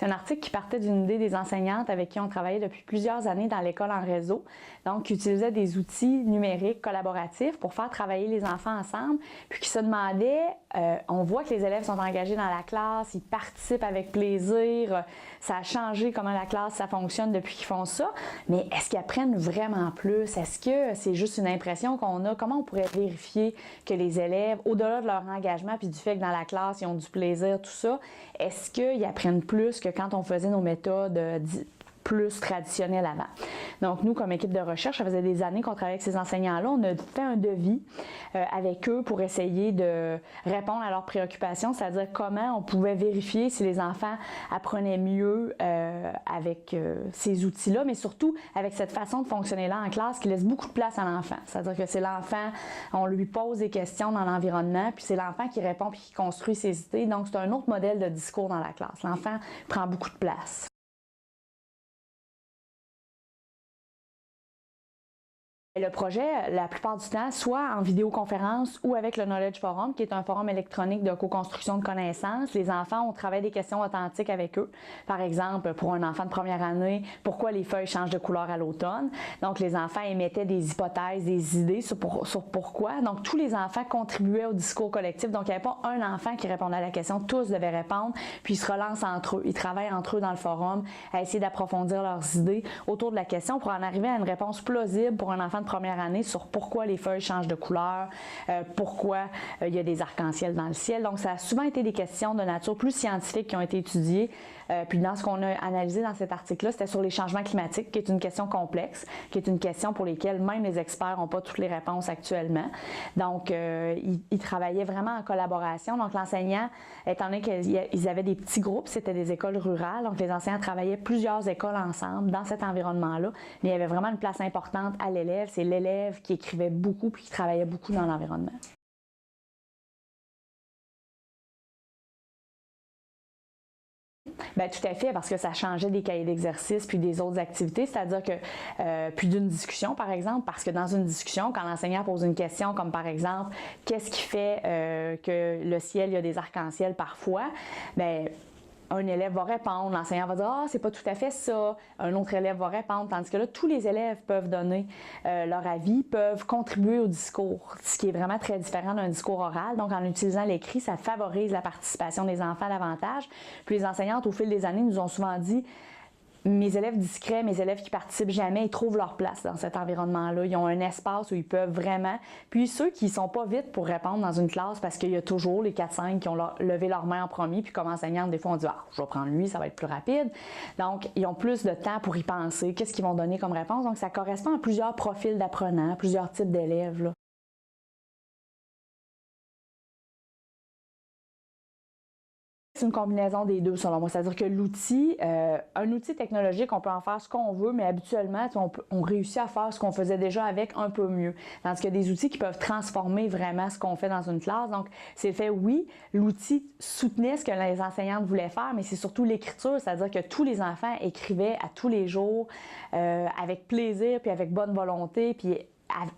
C'est un article qui partait d'une idée des enseignantes avec qui on travaillait depuis plusieurs années dans l'école en réseau, donc qui utilisaient des outils numériques collaboratifs pour faire travailler les enfants ensemble, puis qui se demandaient, on voit que les élèves sont engagés dans la classe, ils participent avec plaisir, ça a changé comment la classe ça fonctionne depuis qu'ils font ça, mais est-ce qu'ils apprennent vraiment plus? Est-ce que c'est juste une impression qu'on a? Comment on pourrait vérifier que les élèves, au-delà de leur engagement puis du fait que dans la classe ils ont du plaisir, tout ça, est-ce qu'ils apprennent plus que quand on faisait nos méthodes plus traditionnelles avant? Donc nous, comme équipe de recherche, ça faisait des années qu'on travaillait avec ces enseignants-là. On a fait un devis avec eux pour essayer de répondre à leurs préoccupations, c'est-à-dire comment on pouvait vérifier si les enfants apprenaient mieux avec ces outils-là, mais surtout avec cette façon de fonctionner-là en classe qui laisse beaucoup de place à l'enfant. C'est-à-dire que c'est l'enfant, on lui pose des questions dans l'environnement, puis c'est l'enfant qui répond puis qui construit ses idées. Donc c'est un autre modèle de discours dans la classe. L'enfant prend beaucoup de place. Le projet, la plupart du temps, soit en vidéoconférence ou avec le Knowledge Forum, qui est un forum électronique de co-construction de connaissances. Les enfants, on travaille des questions authentiques avec eux. Par exemple, pour un enfant de première année, pourquoi les feuilles changent de couleur à l'automne? Donc, les enfants émettaient des hypothèses, des idées sur pourquoi. Donc, tous les enfants contribuaient au discours collectif. Donc, il n'y avait pas un enfant qui répondait à la question. Tous devaient répondre, puis ils se relancent entre eux. Ils travaillent entre eux dans le forum à essayer d'approfondir leurs idées autour de la question pour en arriver à une réponse plausible pour un enfant de première année sur pourquoi les feuilles changent de couleur, pourquoi il y a des arcs-en-ciel dans le ciel. Donc, ça a souvent été des questions de nature plus scientifique qui ont été étudiées. Puis dans ce qu'on a analysé dans cet article-là, c'était sur les changements climatiques, qui est une question complexe, qui est une question pour lesquelles même les experts n'ont pas toutes les réponses actuellement. Donc, ils travaillaient vraiment en collaboration. Donc, l'enseignant, étant donné qu'ils avaient des petits groupes, c'était des écoles rurales, donc les enseignants travaillaient plusieurs écoles ensemble dans cet environnement-là, mais il y avait vraiment une place importante à l'élève. C'est l'élève qui écrivait beaucoup puis qui travaillait beaucoup dans l'environnement. Bien, tout à fait, parce que ça changeait des cahiers d'exercice puis des autres activités, c'est-à-dire que, puis d'une discussion par exemple, parce que dans une discussion, quand l'enseignant pose une question comme par exemple, qu'est-ce qui fait que le ciel, il y a des arcs-en-ciel parfois, bien, un élève va répondre, l'enseignant va dire « Ah, c'est pas tout à fait ça », un autre élève va répondre, tandis que là, tous les élèves peuvent donner leur avis, peuvent contribuer au discours, ce qui est vraiment très différent d'un discours oral. Donc, en utilisant l'écrit, ça favorise la participation des enfants davantage. Puis les enseignantes, au fil des années, nous ont souvent dit mes élèves discrets, mes élèves qui participent jamais, ils trouvent leur place dans cet environnement-là. Ils ont un espace où ils peuvent vraiment. Puis ceux qui ne sont pas vite pour répondre dans une classe, parce qu'il y a toujours les 4-5 qui ont levé leur main en premier, puis comme enseignante, des fois on dit « Ah, je vais prendre lui, ça va être plus rapide ». Donc, ils ont plus de temps pour y penser, qu'est-ce qu'ils vont donner comme réponse. Donc, ça correspond à plusieurs profils d'apprenants, plusieurs types d'élèves, là. C'est une combinaison des deux selon moi, c'est-à-dire que l'outil, un outil technologique, on peut en faire ce qu'on veut, mais habituellement, on réussit à faire ce qu'on faisait déjà avec un peu mieux. Tandis qu'il y a des outils qui peuvent transformer vraiment ce qu'on fait dans une classe. Donc, c'est fait, oui, l'outil soutenait ce que les enseignantes voulaient faire, mais c'est surtout l'écriture, c'est-à-dire que tous les enfants écrivaient à tous les jours avec plaisir, puis avec bonne volonté, puis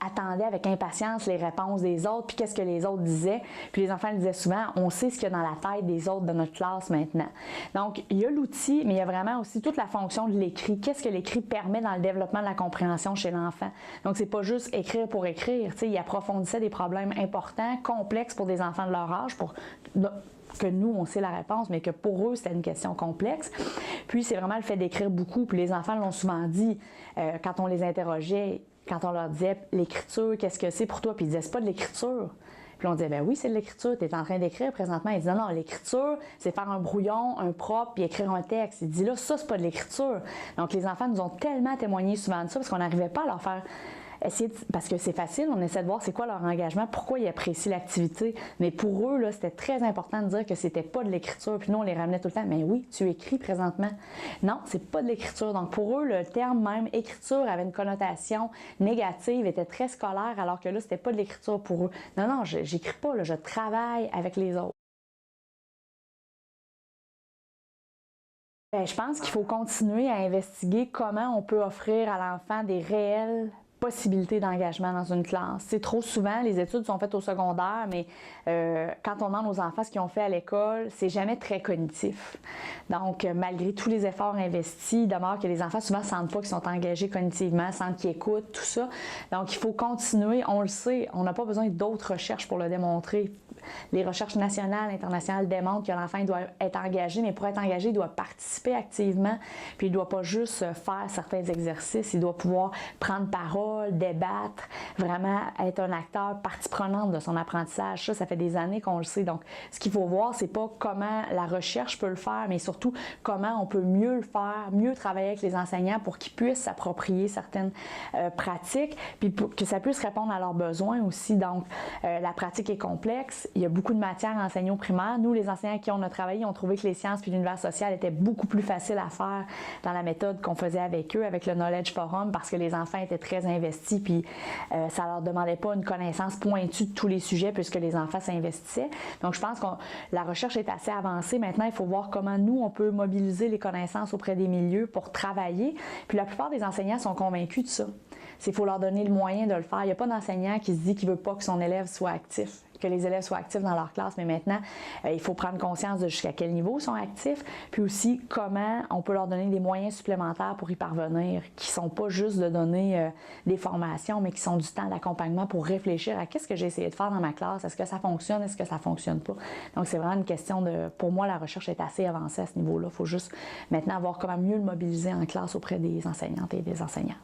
attendaient avec impatience les réponses des autres, puis qu'est-ce que les autres disaient. Puis les enfants disaient souvent, on sait ce qu'il y a dans la tête des autres de notre classe maintenant. Donc, il y a l'outil, mais il y a vraiment aussi toute la fonction de l'écrit. Qu'est-ce que l'écrit permet dans le développement de la compréhension chez l'enfant? Donc, c'est pas juste écrire pour écrire. Tu sais, il approfondissait des problèmes importants, complexes pour des enfants de leur âge, pour que nous, on sait la réponse, mais que pour eux, c'était une question complexe. Puis, c'est vraiment le fait d'écrire beaucoup. Puis les enfants l'ont souvent dit quand on les interrogeait, quand on leur disait l'écriture, qu'est-ce que c'est pour toi? Puis ils disaient, c'est pas de l'écriture. Puis on disait, ben oui, c'est de l'écriture, tu es en train d'écrire présentement. Ils disaient, non, l'écriture, c'est faire un brouillon, un propre, puis écrire un texte. Ils disaient, là, ça, c'est pas de l'écriture. Donc les enfants nous ont tellement témoigné souvent de ça parce qu'on n'arrivait pas à leur faire parce que c'est facile, on essaie de voir c'est quoi leur engagement, pourquoi ils apprécient l'activité. Mais pour eux, là, c'était très important de dire que c'était pas de l'écriture. Puis nous, on les ramenait tout le temps. Mais oui, tu écris présentement. Non, c'est pas de l'écriture. Donc pour eux, le terme même écriture avait une connotation négative, était très scolaire, alors que là, c'était pas de l'écriture pour eux. Non, non, j'écris pas, là, je travaille avec les autres. Bien, je pense qu'il faut continuer à investiguer comment on peut offrir à l'enfant des réels possibilité d'engagement dans une classe. C'est trop souvent, les études sont faites au secondaire, mais quand on demande aux enfants ce qu'ils ont fait à l'école, c'est jamais très cognitif. Donc, malgré tous les efforts investis, il demeure que les enfants souvent ne sentent pas qu'ils sont engagés cognitivement, sentent qu'ils écoutent, tout ça. Donc, il faut continuer. On le sait, on n'a pas besoin d'autres recherches pour le démontrer. Les recherches nationales, internationales démontrent que l'enfant doit être engagé, mais pour être engagé, il doit participer activement, puis il ne doit pas juste faire certains exercices, il doit pouvoir prendre parole, débattre, vraiment être un acteur, partie prenante de son apprentissage. Ça fait des années qu'on le sait. Donc, ce qu'il faut voir, c'est pas comment la recherche peut le faire, mais surtout comment on peut mieux le faire, mieux travailler avec les enseignants pour qu'ils puissent s'approprier certaines pratiques, puis pour que ça puisse répondre à leurs besoins aussi. Donc, la pratique est complexe. Il y a beaucoup de matières à enseigner au primaire. Nous, les enseignants qui on a travaillé, ont trouvé que les sciences puis l'univers social étaient beaucoup plus faciles à faire dans la méthode qu'on faisait avec eux, avec le Knowledge Forum, parce que les enfants étaient très investis, puis ça leur demandait pas une connaissance pointue de tous les sujets puisque les enfants s'investissaient. Donc, je pense que la recherche est assez avancée. Maintenant, il faut voir comment nous, on peut mobiliser les connaissances auprès des milieux pour travailler. Puis la plupart des enseignants sont convaincus de ça. Il faut leur donner le moyen de le faire. Il n'y a pas d'enseignant qui se dit qu'il ne veut pas que son élève soit actif, que les élèves soient actifs dans leur classe, mais maintenant, il faut prendre conscience de jusqu'à quel niveau ils sont actifs, puis aussi comment on peut leur donner des moyens supplémentaires pour y parvenir, qui ne sont pas juste de donner des formations, mais qui sont du temps d'accompagnement pour réfléchir à qu'est-ce que j'ai essayé de faire dans ma classe, est-ce que ça fonctionne, est-ce que ça ne fonctionne pas. Donc, c'est vraiment une question de... Pour moi, la recherche est assez avancée à ce niveau-là. Il faut juste maintenant voir comment mieux le mobiliser en classe auprès des enseignantes et des enseignants.